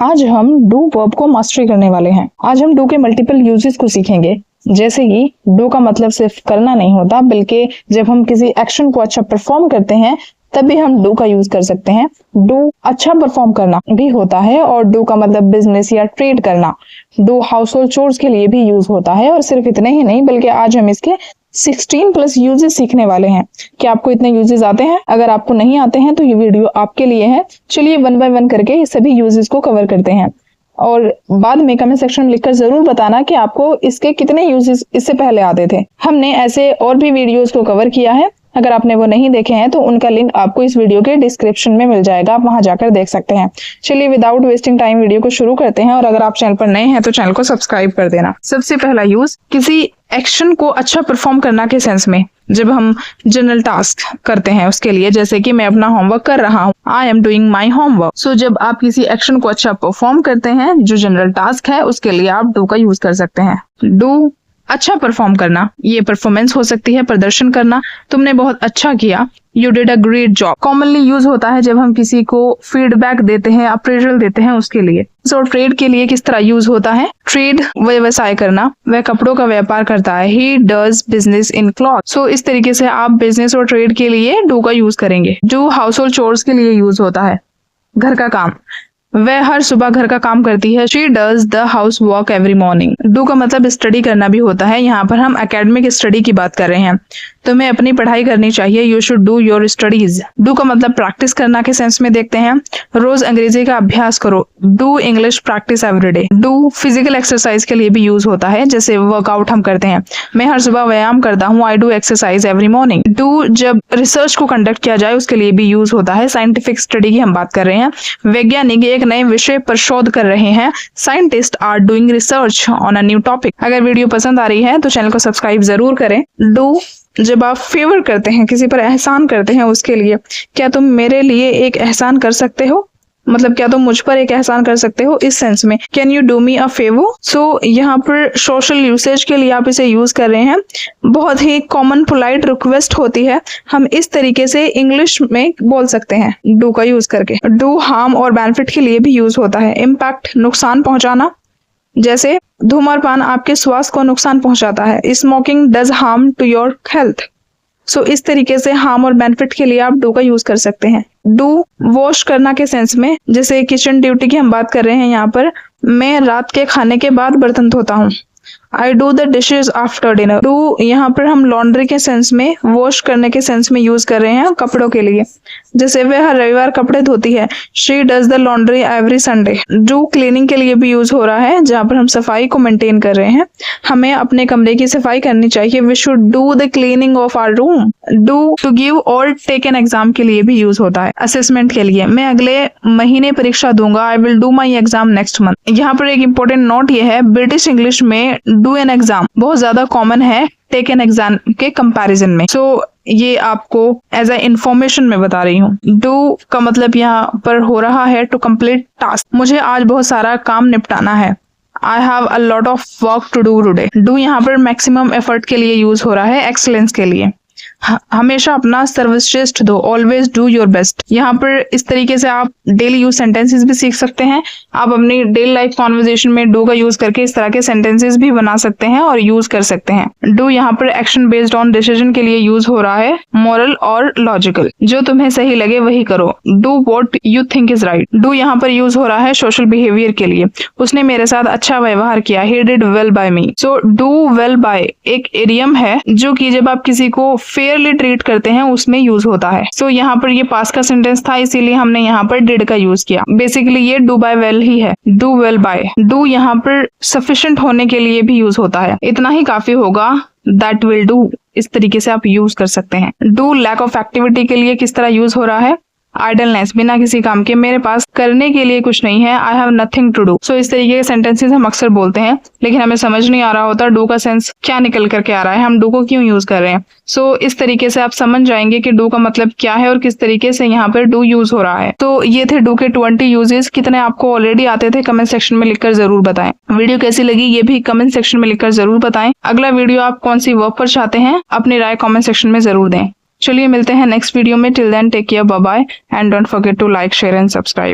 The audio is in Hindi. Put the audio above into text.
आज हम डू वर्ब को मास्टरी करने वाले हैं। आज हम डू के मल्टीपल यूजेस को सीखेंगे। जैसे कि डू का मतलब सिर्फ करना नहीं होता, बल्कि जब हम किसी एक्शन को अच्छा परफॉर्म करते हैं तभी हम डू का यूज कर सकते हैं। डू अच्छा परफॉर्म करना भी होता है और डू का मतलब बिजनेस या ट्रेड करना। डू हाउस होल्ड चोर्स के लिए भी यूज होता है और सिर्फ इतने ही नहीं बल्कि आज हम इसके 16+ यूजेस सीखने वाले हैं। क्या आपको इतने यूजेस आते हैं? अगर आपको नहीं आते हैं तो ये वीडियो आपके लिए है। चलिए 1 बाय 1 करके ये सभी यूजेस को कवर करते हैं और बाद में कमेंट सेक्शन में लिखकर जरूर बताना कि आपको इसके कितने यूजेस इससे पहले आते थे। हमने ऐसे और भी वीडियोस को कवर किया है, अगर आपने वो नहीं देखे हैं तो उनका लिंक आपको इस वीडियो के डिस्क्रिप्शन में मिल जाएगा, आप वहां जाकर देख सकते हैं। चलिए विदाउट वेस्टिंग टाइम वीडियो को शुरू करते हैं और अगर आप चैनल पर नए हैं तो चैनल को सब्सक्राइब कर देना। सबसे पहला यूज किसी एक्शन को अच्छा परफॉर्म करना के सेंस में, जब हम जनरल टास्क करते हैं उसके लिए, जैसे कि मैं अपना होमवर्क कर रहा हूँ, I am doing my homework. So जब आप किसी एक्शन को अच्छा परफॉर्म करते हैं जो जनरल टास्क है, उसके लिए आप डू का यूज कर सकते हैं। डू अच्छा परफॉर्म करना, ये परफॉर्मेंस हो सकती है, प्रदर्शन करना, तुमने बहुत अच्छा किया, you did a great job. Commonly use होता है जब हम किसी को फीडबैक देते हैं, अप्रेजल देते हैं उसके लिए। सो ट्रेड के लिए किस तरह यूज होता है? ट्रेड व्यवसाय करना, वह कपड़ों का व्यापार करता है, he does business in cloth. So इस तरीके से आप बिजनेस और ट्रेड के लिए डू का यूज करेंगे। डू हाउस होल्ड चोर्स के लिए यूज होता है, घर का काम, वह हर सुबह घर का काम करती है, she does the house work every morning. Do का मतलब स्टडी करना भी होता है, यहाँ पर हम एकेडमिक स्टडी की बात कर रहे हैं। तुम्हें अपनी पढ़ाई करनी चाहिए, you should do your studies. Do का मतलब प्रैक्टिस करना के सेंस में देखते हैं, रोज अंग्रेजी का अभ्यास करो, do English practice everyday. Do physical exercise के लिए भी यूज होता है, जैसे वर्कआउट हम करते हैं, मैं हर सुबह व्यायाम करता हूँ, I do exercise every morning. Do जब रिसर्च को कंडक्ट किया जाए उसके लिए भी यूज होता है, साइंटिफिक स्टडी की हम बात कर रहे हैं, वैज्ञानिक एक नए विषय पर शोध कर रहे हैं, scientist are doing research on a new topic. अगर वीडियो पसंद आ रही है तो चैनल को सब्सक्राइब जरूर करें। डू जब आप फेवर करते हैं, किसी पर एहसान करते हैं उसके लिए, क्या तुम मेरे लिए एक एहसान कर सकते हो, मतलब क्या तुम मुझ पर एक एहसान कर सकते हो, इस सेंस में, can you do me a favour. So यहाँ पर सोशल यूसेज के लिए आप इसे यूज कर रहे हैं, बहुत ही कॉमन पोलाइट रिक्वेस्ट होती है, हम इस तरीके से इंग्लिश में बोल सकते हैं डू का यूज करके। डू हार्म और बेनिफिट के लिए भी यूज होता है, इम्पैक्ट नुकसान पहुंचाना, जैसे धूम्रपान आपके स्वास्थ्य को नुकसान पहुंचाता है, smoking does harm to your health. So इस तरीके से हार्म और बेनिफिट के लिए आप डू का यूज कर सकते हैं। डू वॉश करना के सेंस में, जैसे किचन ड्यूटी की हम बात कर रहे हैं, यहाँ पर मैं रात के खाने के बाद बर्तन धोता हूँ, I do the dishes after dinner. Do यहाँ पर हम लॉन्ड्री के सेंस में, वॉश करने के सेंस में यूज कर रहे हैं कपड़ों के लिए, जैसे वह हर रविवार कपड़े धोती है, she does the laundry every Sunday. Do cleaning के लिए भी यूज हो रहा है, जहाँ पर हम सफाई को मेंटेन कर रहे हैं, हमें अपने कमरे की सफाई करनी चाहिए, we should do the cleaning of our room. Do to give और टेक एन एग्जाम के लिए भी यूज होता है, असेसमेंट के लिए, मैं अगले महीने परीक्षा दूंगा, I will do my exam next month. यहाँ पर एक इंपॉर्टेंट नोट ये है, ब्रिटिश इंग्लिश में डू एन एग्जाम बहुत ज्यादा कॉमन है टेक एन एग्जाम के कंपैरिजन में। सो ये आपको एज ए इंफॉर्मेशन में बता रही हूँ। डू का मतलब यहाँ पर हो रहा है टू कंप्लीट टास्क, मुझे आज बहुत सारा काम निपटाना है, I have a lot of work to do today. Do यहाँ पर मैक्सिमम एफर्ट के लिए यूज हो रहा है, एक्सीलेंस के लिए, हमेशा अपना सर्वश्रेष्ठ दो, ऑलवेज डू योर बेस्ट। यहाँ पर इस तरीके से आप डेली यूज सेंटेंसेस भी सीख सकते हैं, आप अपनी डेली लाइफ कॉन्वर्जेशन में डू का यूज करके इस तरह के सेंटेंसेस भी बना सकते हैं और यूज कर सकते हैं। डू यहाँ पर एक्शन बेस्ड ऑन डिसीजन के लिए यूज हो रहा है, मॉरल और लॉजिकल, जो तुम्हें सही लगे वही करो, do what you think is right. Do यहाँ पर यूज हो रहा है सोशल बिहेवियर के लिए, उसने मेरे साथ अच्छा व्यवहार किया, he did well by me. So do well by एक इडियम है जो कि जब आप किसी को फेयरली ट्रीट करते हैं उसमें यूज होता है। सो यहाँ पर ये पास्ट का सेंटेंस था, इसीलिए हमने यहाँ पर डिड का यूज किया, बेसिकली ये डू बाय वेल ही है, डू वेल बाय। डू यहाँ पर सफिशिएंट होने के लिए भी यूज होता है, इतना ही काफी होगा, दैट विल डू, इस तरीके से आप यूज कर सकते हैं। डू लैक ऑफ एक्टिविटी के लिए किस तरह यूज हो रहा है, आइडलनेस, बिना किसी काम के, मेरे पास करने के लिए कुछ नहीं है, I have nothing to do. So इस तरीके के सेंटेंसेस हम अक्सर बोलते हैं लेकिन हमें समझ नहीं आ रहा होता डू का सेंस क्या निकल करके आ रहा है, हम डू को क्यों यूज कर रहे हैं। सो इस तरीके से आप समझ जाएंगे कि डू का मतलब क्या है और किस तरीके से यहाँ पर डू यूज हो रहा है। तो ये थे डू के 20 यूजेस, कितने आपको ऑलरेडी आते थे कमेंट सेक्शन में लिखकर जरूर बताएं। वीडियो कैसी लगी ये भी कमेंट सेक्शन में लिखकर जरूर बताएं। अगला वीडियो आप कौन सी वर्ब पर चाहते हैं अपनी राय कमेंट सेक्शन में जरूर दें। चलिए मिलते हैं नेक्स्ट वीडियो में। Till then take care, bye bye and don't forget to like, share and subscribe.